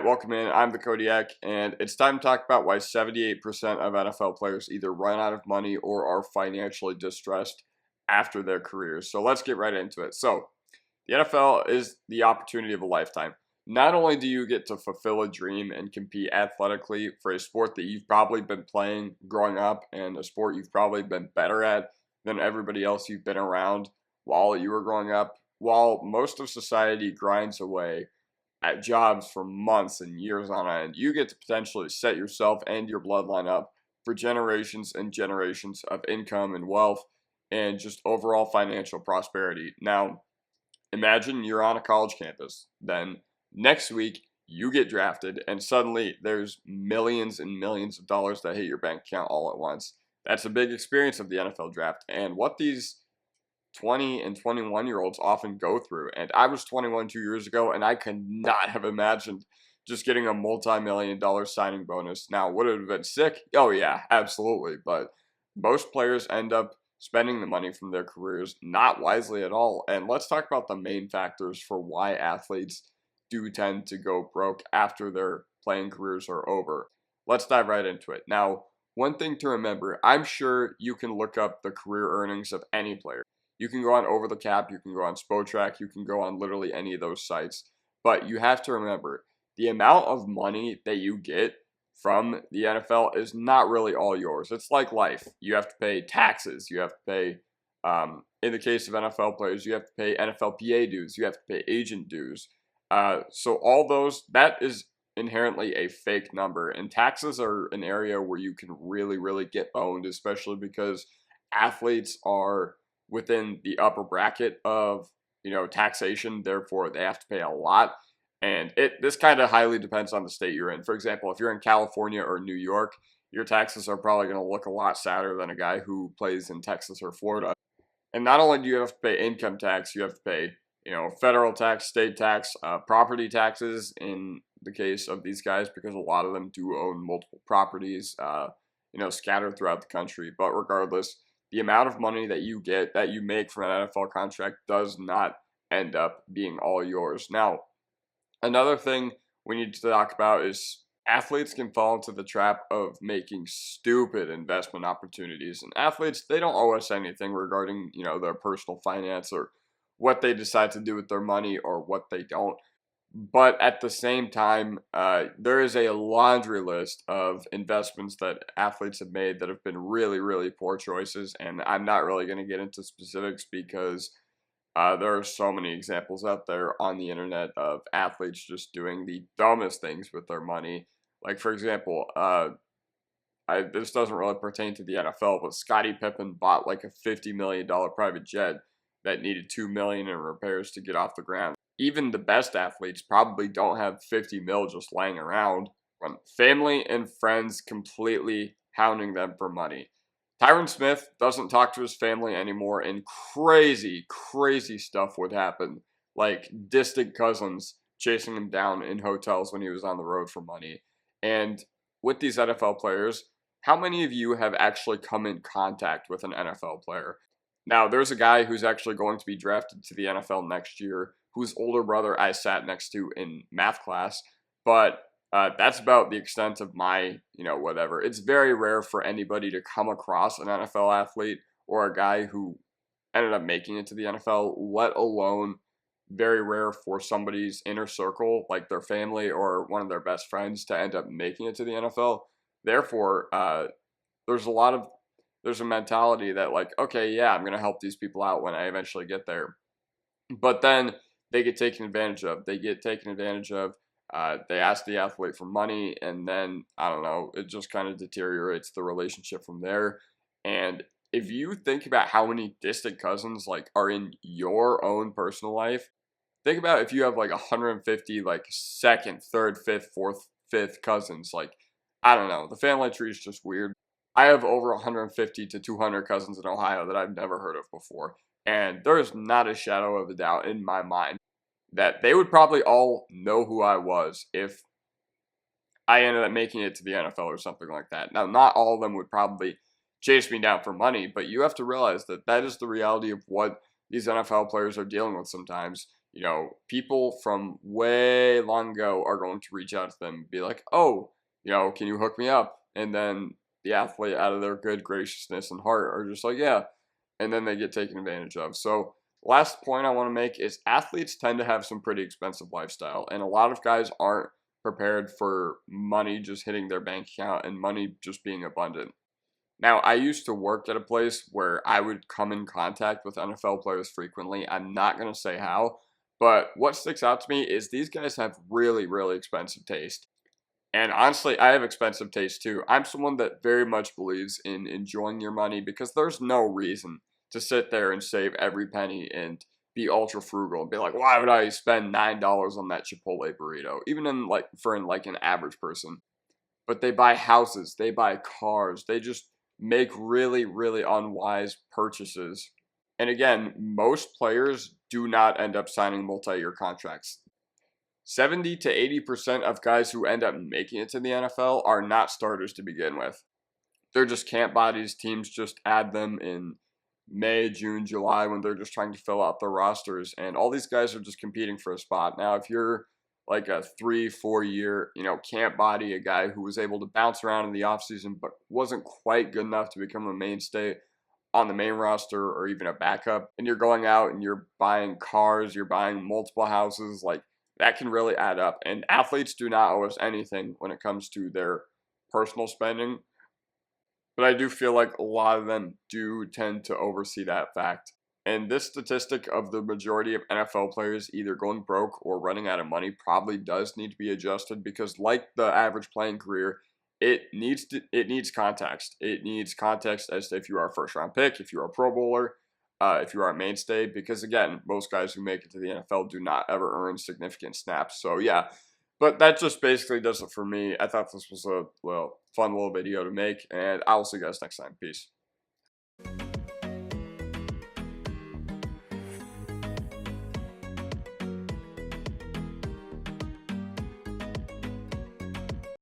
Alright, welcome in. I'm the Kodiak, and it's time to talk about why 78% of NFL players either run out of money or are financially distressed after their careers. So let's get right into it. So, the NFL is the opportunity of a lifetime. Not only do you get to fulfill a dream and compete athletically for a sport that you've probably been playing growing up and a sport you've probably been better at than everybody else you've been around while you were growing up, while most of society grinds away at jobs for months and years on end, you get to potentially set yourself and your bloodline up for generations and generations of income and wealth and just overall financial prosperity. Now, imagine you're on a college campus. Then next week, you get drafted, and suddenly there's millions and millions of dollars that hit your bank account all at once. That's a big experience of the NFL draft. And what these 20 and 21-year-olds often go through. And I was 21 2 years ago, and I could not have imagined just getting a multi-million-dollar signing bonus. Now, would it have been sick? Oh, yeah, absolutely. But most players end up spending the money from their careers not wisely at all. And let's talk about the main factors for why athletes do tend to go broke after their playing careers are over. Let's dive right into it. Now, one thing to remember, I'm sure you can look up the career earnings of any player. You can go on Over the Cap, you can go on Spotrac, you can go on literally any of those sites. But you have to remember, the amount of money that you get from the NFL is not really all yours. It's like life. You have to pay taxes. You have to pay, in the case of NFL players, you have to pay NFLPA dues. You have to pay agent dues. So all those, that is inherently a fake number. And taxes are an area where you can really, really get boned, especially because athletes are within the upper bracket of taxation, therefore they have to pay a lot. And this kind of highly depends on the state you're in. For example, if you're in California or New York, your taxes are probably going to look a lot sadder than a guy who plays in Texas or Florida. And not only do you have to pay income tax, you have to pay federal tax, state tax, property taxes in the case of these guys, because a lot of them do own multiple properties scattered throughout the country. But regardless, the amount of money that you get, that you make from an NFL contract, does not end up being all yours. Now, another thing we need to talk about is athletes can fall into the trap of making stupid investment opportunities. And athletes, they don't owe us anything regarding, their personal finance or what they decide to do with their money or what they don't. But at the same time, there is a laundry list of investments that athletes have made that have been really, really poor choices. And I'm not really going to get into specifics because there are so many examples out there on the internet of athletes just doing the dumbest things with their money. Like, for example, this doesn't really pertain to the NFL, but Scottie Pippen bought like a $50 million private jet that needed $2 million in repairs to get off the ground. Even the best athletes probably don't have 50 mil just lying around. When family and friends completely hounding them for money. Tyron Smith doesn't talk to his family anymore, and crazy, crazy stuff would happen. Like distant cousins chasing him down in hotels when he was on the road for money. And with these NFL players, how many of you have actually come in contact with an NFL player? Now, there's a guy who's actually going to be drafted to the NFL next year, whose older brother I sat next to in math class, but that's about the extent of my, whatever. It's very rare for anybody to come across an NFL athlete or a guy who ended up making it to the NFL, let alone very rare for somebody's inner circle, like their family or one of their best friends, to end up making it to the NFL. Therefore, there's a mentality that like, okay, yeah, I'm going to help these people out when I eventually get there. But then they get taken advantage of. They ask the athlete for money, and then, I don't know, it just kind of deteriorates the relationship from there. And if you think about how many distant cousins like are in your own personal life, think about if you have like 150 like second, third, fifth, fourth, fifth cousins. Like, I don't know, the family tree is just weird. I have over 150 to 200 cousins in Ohio that I've never heard of before. And there is not a shadow of a doubt in my mind that they would probably all know who I was if I ended up making it to the NFL or something like that. Now, not all of them would probably chase me down for money, but you have to realize that that is the reality of what these NFL players are dealing with sometimes. people from way long ago are going to reach out to them and be like, oh, can you hook me up? And then the athlete, out of their good graciousness and heart, are just like, yeah. And then they get taken advantage of. So, last point I want to make is athletes tend to have some pretty expensive lifestyle. And a lot of guys aren't prepared for money just hitting their bank account and money just being abundant. Now, I used to work at a place where I would come in contact with NFL players frequently. I'm not going to say how, but what sticks out to me is these guys have really, really expensive taste. And honestly, I have expensive taste too. I'm someone that very much believes in enjoying your money because there's no reason to sit there and save every penny and be ultra frugal and be like, why would I spend $9 on that Chipotle burrito? Even in like an average person. But they buy houses, they buy cars, they just make really, really unwise purchases. And again, most players do not end up signing multi-year contracts. 70 to 80% of guys who end up making it to the NFL are not starters to begin with. They're just camp bodies. Teams just add them in May, June, July when they're just trying to fill out their rosters. And all these guys are just competing for a spot. Now, if you're like a 3-4 year, camp body, a guy who was able to bounce around in the offseason but wasn't quite good enough to become a mainstay on the main roster or even a backup, and you're going out and you're buying cars, you're buying multiple houses, like that can really add up. And athletes do not owe us anything when it comes to their personal spending. But I do feel like a lot of them do tend to oversee that fact. And this statistic of the majority of NFL players either going broke or running out of money probably does need to be adjusted because, like the average playing career, it needs context. It needs context as to if you are a first round pick, if you are a Pro Bowler, if you are a mainstay. Because again, most guys who make it to the NFL do not ever earn significant snaps. So yeah, but that just basically does it for me. I thought this was a fun little video to make, and I will see you guys next time. Peace.